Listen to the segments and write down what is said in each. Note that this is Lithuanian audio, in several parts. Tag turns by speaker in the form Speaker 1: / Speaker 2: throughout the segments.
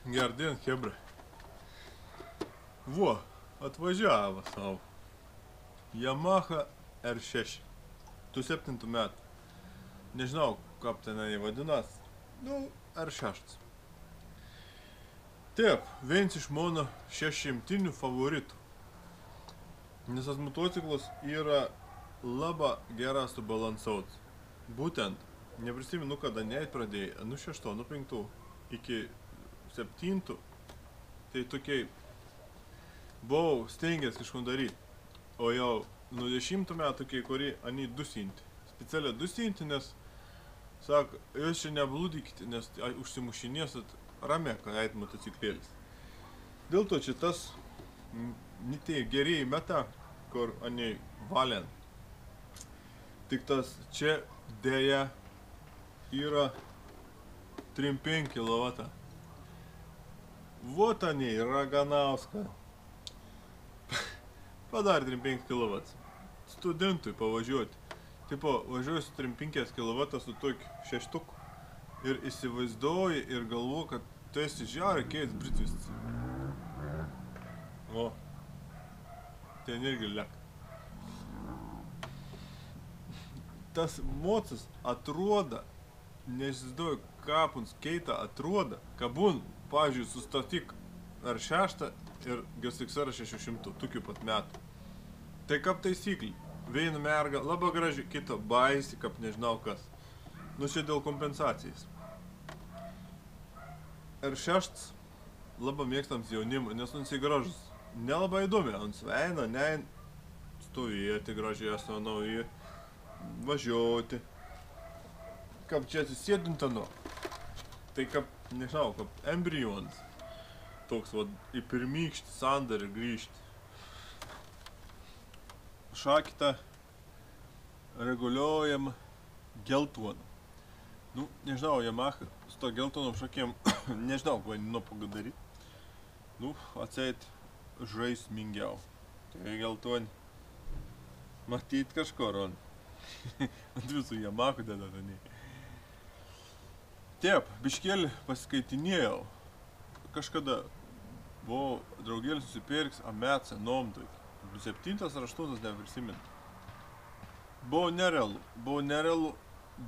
Speaker 1: Gerdien, chebra. Vo, atvažiavo savo. Yamaha R6. 2007 metų. Nežinau, kaip tenai vadinas. Nu, R6. Taip, viens iš mano 600 favoritų. Nes tas motociklas yra labai geras subalansuotas. Būtent, neprisimenu, kada net pradėjai, nu 6, nu 5 iki 7, tai tokiai buvau stengęs kažką daryti. O jau nuo 10 metų kai kurį ani dusinti. Specialiai dusinti, nes sako, jūs čia neblūdykite, nes užsimušinėsit ramiai, kai eit motociklėlis. Dėl to čia tas ne tie gerieji meta, kur ani valiant. Tik tas čia dėja yra 3,5 kW. Vot ani Raganauska. Padarė 3,5 kW. Studentui pavažiuoti. Tipo, važiuoju su 3,5 kW su tokiu 6 ir įsivaizduoji ir galvoju, kad tu esi žiauriai keis Britvis. O, ten irgi lek. Tas mocas atrodo, neįsivaizduoju, kaip uns keita atrodo, kad būn, pavyzdžiui, sustatyk R6 ir GSX-R 600, tokių pat metų. Tai kaip taisyklį, viena merga labai graži, kita baisi, kaip nežinau kas. Nu čia dėl kompensacijos. R6 labai mėgstams jaunimui, nes uns gražus. Nelabai įdomi, uns eina, ne stovėti gražiai, nauji, važiuoti. Kaip čia atsisėdinta nuo. Tai kaip, nežinau, kaip embrionas. Toks, va, į pirmykštį sandarį grįžti. Šakita reguliuojam geltoną. Nu, nežinau, Yamaha su to geltonom šakėm, nežinau, ko nu pagadaryti. Nu, atseit žaismingiau. Tai geltoni. Matyt kažkur, on. Ant visų Yamaha deda tani. Taip, biškėlį paskaitinėjau. Kažkada buvau draugėlis susipirks amet senom tokį. 7 ar 8 neprisimint. Buvo nerealu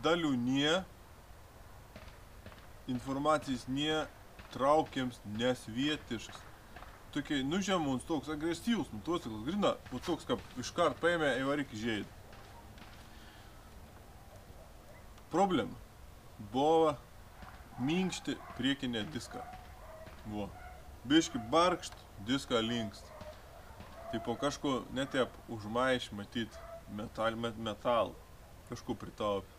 Speaker 1: dalių nie, informacijos nie, traukiams nesvietiškas. Tokiai, nu žemuns toks agresyvus motociklas, grina, o toks, kaip iškart paėmė į varikį žėdį. Problema. Buvo minkšti priekinė diska. Vo. Biški barkšt, diska linkst. Tai po kažko netep užmaiš matyt metalą. Kažko pritaupi.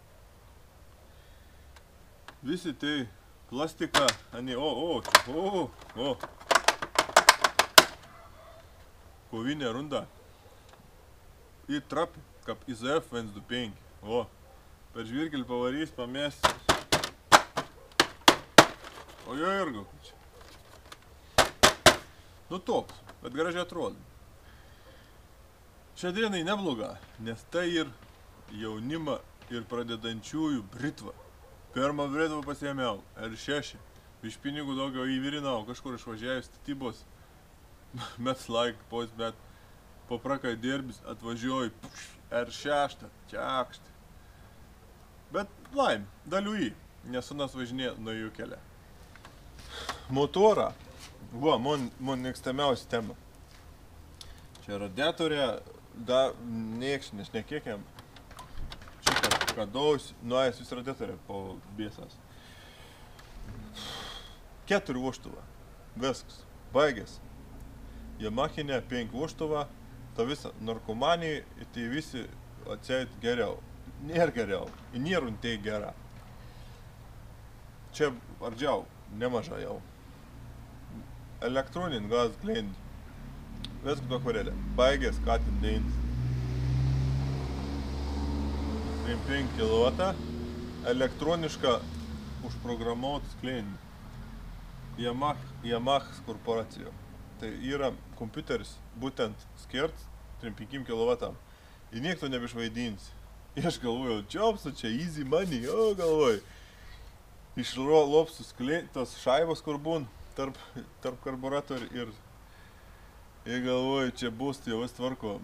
Speaker 1: Visi tai plastika, ani, kovinė runda. Į trapi, kaip IZF 125. O, per žvirkelį pavarys, pamės. O jo irgo, čia. Nu toks, bet gražiai atrodo. Šią dienai nebloga, nes tai ir jaunimą ir pradedančiųjų britva. Pirmą britvą pasiėmiau, R6. Iš pinigų daugiau įvirinau, kažkur išvažiavęs statybos. Mets laik, bet po prakai dirbis atvažiuoju, R6, čiakšti. Bet laim, daliu į, nes sunas važinė nuo jų kelią. Motorą. Va, man mėgstamiausia tema. Čia radiatorė, da, niekšinės, nekiekiam. Čia kadausi, nuėjęs vis radiatorė po bėsas. 4 voštuvą. Viskas. Baigės. Yamahinė 5 voštuvą. Ta visa narkomanija, tai visi atseit geriau. Nėra geriau. Nėra tai gera. Čia ardžiau, nemaža jau. Elektronin gaz glend. Viskas bakvarėlė. Baigės katin deinis. 3,5 kW. Elektroniška užprogramuotas glend. Yamaha korporacija. Tai yra kompiuteris būtent skirtas 3,5 kW. Ir niek to nebišvaidins. Ir aš galvoju, čiopsu, čia easy money, o galvoju. Iš lopsus tos šaibos, kur būn, tarp karburatorių ir galvoju, čia bus, tai jau vis tvarko.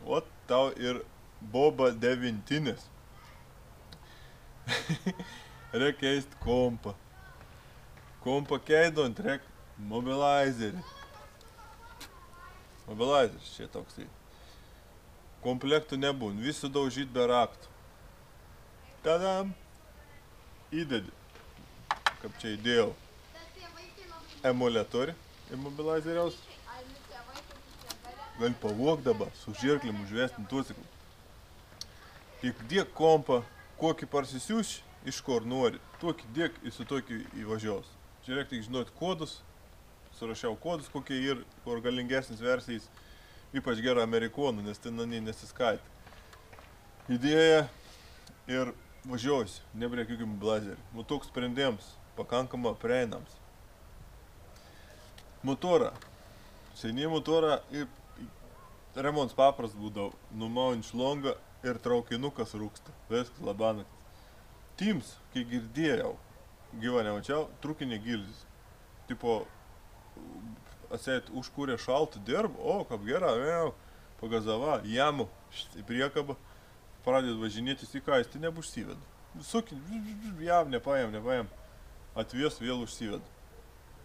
Speaker 1: O tau ir boba 9. Reik keist kompą. Kompą keidant reik mobilizerį. Mobilizeris čia toksai. Komplektų nebūn, visi daužyt be raktų. Tadam! Įdedi. Kaip čia įdėjau. Emulatorių immobilizeriaus. Gali pavok dabar, su žirklim užvesti motociklą. Tik dėk kompą, kokį parsisiūš, iš kur nori. Tokį dėk ir su tokiu įvažiaus. Čia reikia tik žinoti kodus. Surašiau kodus, kokie ir kur galingesnis versijais. Ypač gera amerikonų, nes ten nesiskaitė. Įdėja ir važiuosi, nebereik jokių blazerį. Nu toks sprendimas, pakankama prieinams. Motorą. Seniai motorą remonts papras būdavo. Numauni šlongą ir traukinukas rūksta. Viskas labanaktis. Teams, kai girdėjau, gyvą nemačiau, trukinė gilzis. Tipo, atseit užkūrė šaltą dirb, o, kaip gera, pagazava, jamu, į priekabą, pradėt važinėtis į ką, jis tai neužsiveda. Sukin, jam, nepaėm, atvies vėl užsiveda.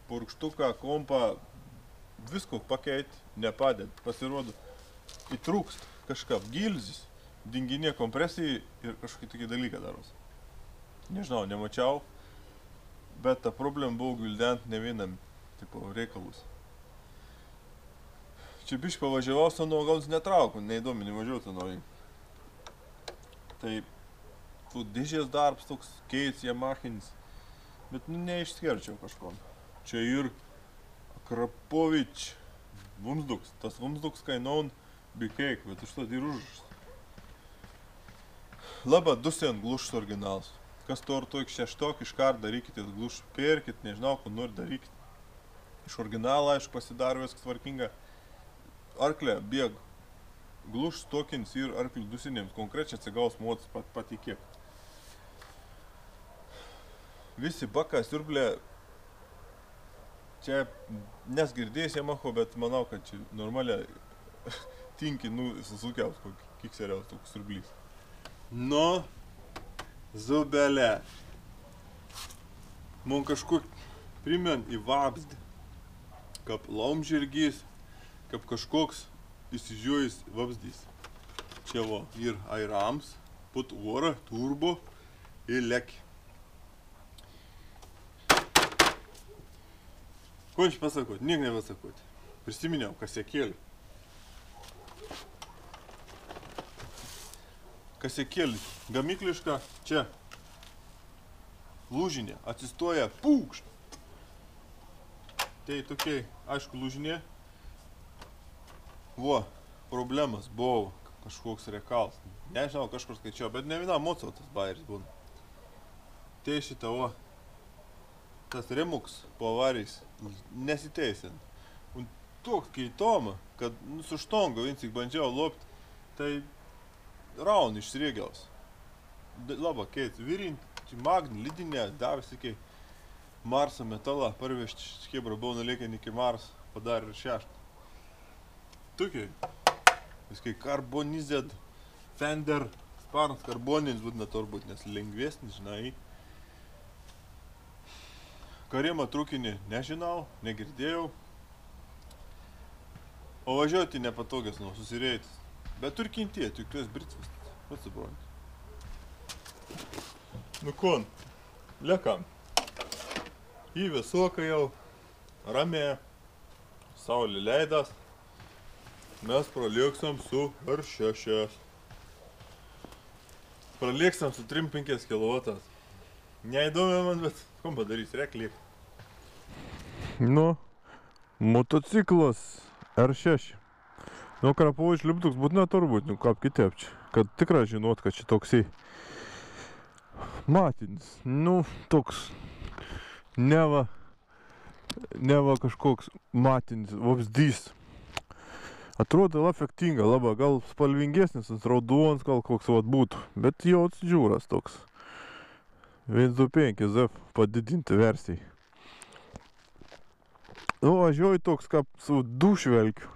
Speaker 1: Purkštuką, kompą, visko pakeit, nepadėt, pasirodo, įtrūkst kažką, gilzis, dinginė kompresijai ir kažkokį tokį dalyką daros. Nežinau, nemačiau, bet ta problema buvo gvildent ne vienam tipo reikalus. Čia biškai pavažiavau, sanu, gal netrauku, neįdomi, nevažiuoju sanu. Tai tu dėžės darbs toks keits, Yamahinis, bet neišskerčiau kažkom. Čia ir Krapovič Vumsduks, tas Vumsduks kainaun bikeik, bet iš to ir užrašas. Laba, 2 glušas originalas. Kas to ar to iki 6 iškart darykit, glušą perkit, nežinau, ko nori darykit. Iš originalą, aišku, pasidaro viskas tvarkinga. Arklė, bėg, glušas tokins ir arklių dusinėms, konkrečiai atsigaus modas patikėk. Visi baka, siurblė, čia nesgirdėjęs Yamaho, bet manau, kad čia normaliai tinki, susukiaus, kikseriaus toks siurblys. Nu, zubelė. Man kažkur primen į vabzdį, kaip laumžirgys, kaip kažkoks įsižiūjęs vabzdys. Čia va, ir airams, put orą, turbo ir leki. Ko aš pasakoti? Niek nepasakoti. Prisiminiau, kasekėlį. Kasekėlį. Gamykliška, čia. Lūžinė, atsistoja, pūkšt. Tai tokiai, aišku, lūžinė. Vo, problemas buvo kažkoks rekals. Nežinau, kažkur skaičiau, bet ne vienam mocau tas bairis būna. Tai šitą, vo, tas remuks po avarijais nesiteisin. Un toks keitoma, kad su štonga viensik bandžiau lopti, tai raun išsirėgiaus. Laba, keit, virint, magnį, lidinę, davęs iki Marso metalą, parvežti škebra buvo nulėkėn iki Mars, padarė ir 6. Tokiai, viskai karbonized, Fender, sparnas karboninis būdina turbūt, nes lengvesnis, žinai. Karimą trukinį nežinau, negirdėjau. O važiuoti nepatogias, susirėtis. Bet turi kentėti, juk tu esi britsvas, pats supranti. Nu kon, lekam. Į visoką jau, ramė, saulė leidas. Mes pralėksam su R6. Pralėksam su 3-5 kW. Neįdomi man, bet kom padarys, reik lėkti.
Speaker 2: Nu, motociklas R6. Nu, Krapovič lipduks būtina turbūt, nu, kaip kitaip čia. Kad tikrai žinot, kad čia toksai matinis. Nu, toks neva kažkoks matinis vabzdys. Atrodo efektinga, labai, gal spalvingesnis, raudons gal koks vat būtų, bet jau atsidžiūras toks. 1.2.5 ZF padidinti versijai. Nu, važiuoju toks kaip su dušvelkiu.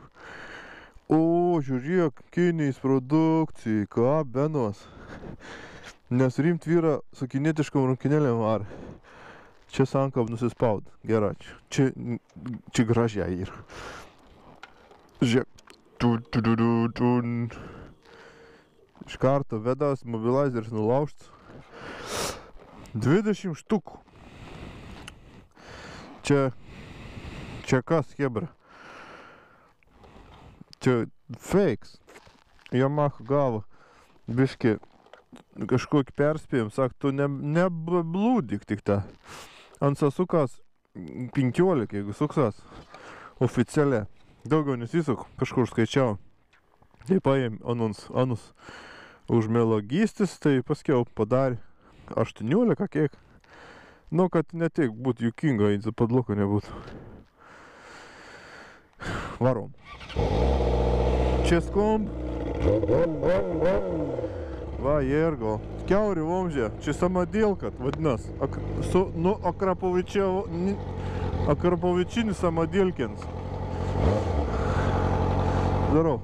Speaker 2: O, žiūrėk, Kinijos produkcijai, ką benos. Nes rimt vyra su kinietiškom rankinėlėm var. Čia sankab nusispaud. Gerai, čia gražia yra. Žiūrėk. Iš karto vedas mobilizeris nulaužtas. 20 štukų. Čia kas, hebra? Čia fakes. Yamaha gavo biškį kažkokį perspėjim, sak, tu neblūdik tik tą. Ant sasukas 15, jeigu suksas oficialiai. Daugiau nesisuk, kažkur skaičiau. Tai paėm anus už melagystis, tai paskiau padarė 18 kiek. Nu, kad ne tik būtų jukinga, eiti padluko nebūtų. Varom. Čia skomb. Va, Jergo. Kiauri vomžė. Čia samadėlka, vadinas. Nu, akrapovičinis samadėlkins. Darau.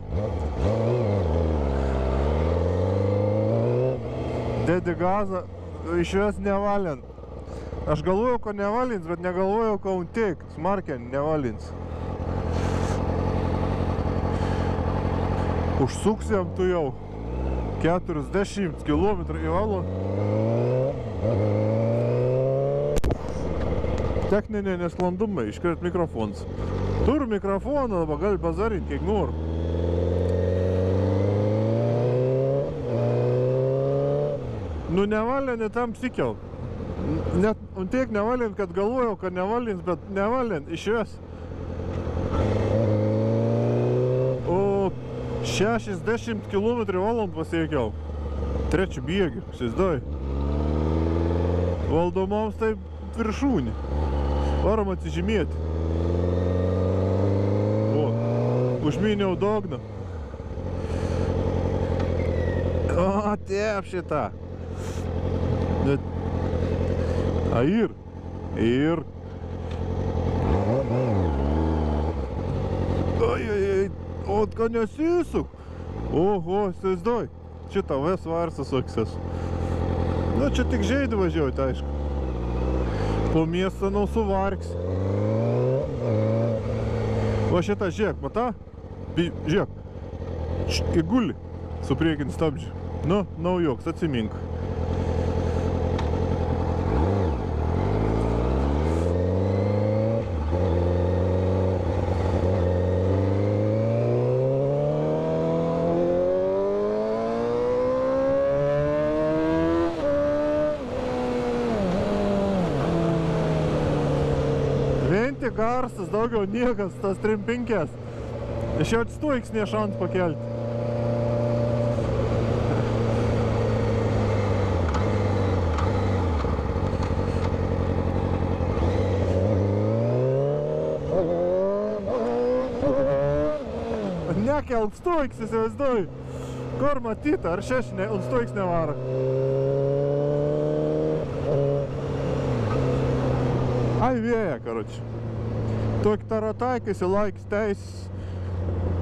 Speaker 2: Dedi gazą, išves nevalint. Aš galvojau, ko nevalins, bet negalvojau, ko unteik. Smarkiai nevalins. Užsuksiam tu jau 40 km į valą. Techniniai nesklandumai, iškart mikrofonas. Turiu mikrofoną, arba gali pazarinti, kiek noriu. Nu, nevalint, ne tam sikiau. Net tiek nevalint, kad galvojau, kad nevalins, bet nevalint, išves. O 60 km valand pasiekiau. Trečią bėgį, įsivaizduoji. Valdomoms tai viršūnį. Varom atsižymėti. O, užmyniau dogną. O, taip šitą. A ir. Oi, o ką nesisuk. Oho, įsivaizduoji. Šitą ves varsas suksės. Nu, čia tik žaidį važiuoti, aišku. Po miestą suvargs. O šitą žiūrėk, mata? Žiūrėk. Įguli su priekin stabdžiu. Nu, naujoks, atsimink. Venti garsas, daugiau niekas, tas 3.5. Iš jau atstuiks nešant pakelti. Nekelk stuiks, įsivaizduoju. Kur matyta, ar šešinė, un stuiks nevara. Ai vėja, karoči. Tokį tarataikiasi laiks teis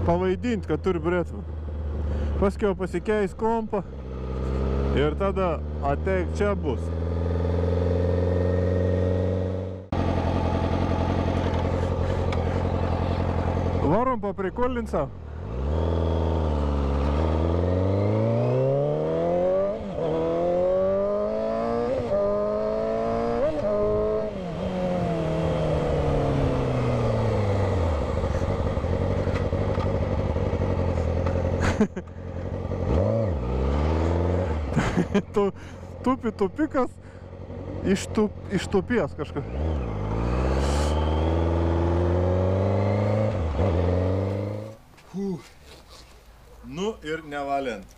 Speaker 2: pavaidinti, kad turi bretvą. Paskiau pasikeis kompą ir tada ateik čia bus. Varom paprikolinsa. Tupikas ištupės kažką. Nu ir nevalint.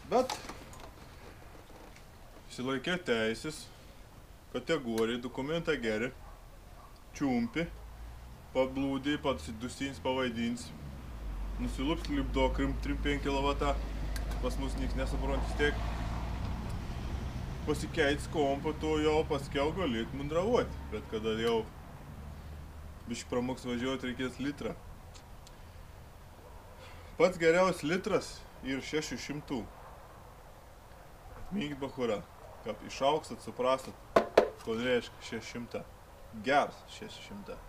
Speaker 2: Bet išsilaikė teisės, kategorija, dokumentą geri, čiumpi, pablūdį, pasidusins, pavaidins, nusilups lipdo 3-5 kW, pas mus niks nesuprantis tiek.
Speaker 1: pasikeits kompą, tu jau paskiau galėt mundravuoti. Bet kada jau biškį pramoks važiuoti, reikės litrą. Pats geriausias litras ir 600. Atminkit, bachura, kad išaukstat, suprastat, ko reiškia 600. Geras 600.